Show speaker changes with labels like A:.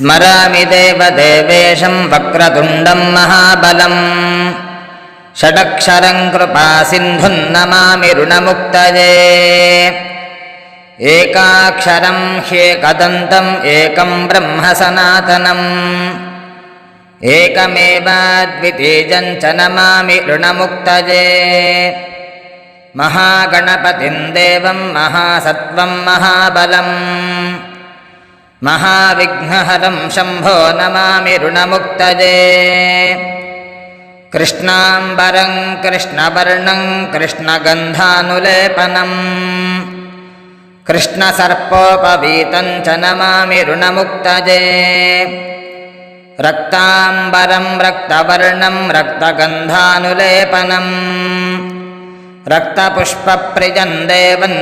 A: स्मरामि देवदेवेशं वक्रतुण्डं महाबलं षडक्षरं कृपासिन्धुं नमामि ऋणमुक्तये एकाक्षरं ह्येकदन्तम् एकं ब्रह्म सनातनम् एकमेवाद्वितीयं च नमामि ऋणमुक्तये महागणपतिं देवं महासत्त्वं महाबलं महाविघ्नहरं शम्भो नमामि ऋणमुक्तये कृष्णाम्बरं कृष्णवर्णं कृष्णगन्धानुलेपनं कृष्णसर्पोपवीतं च नमामि ऋणमुक्तये रक्ताम्बरं रक्तवर्णं रक्तगन्धानुलेपनं रक्तपुष्पप्रियं देवं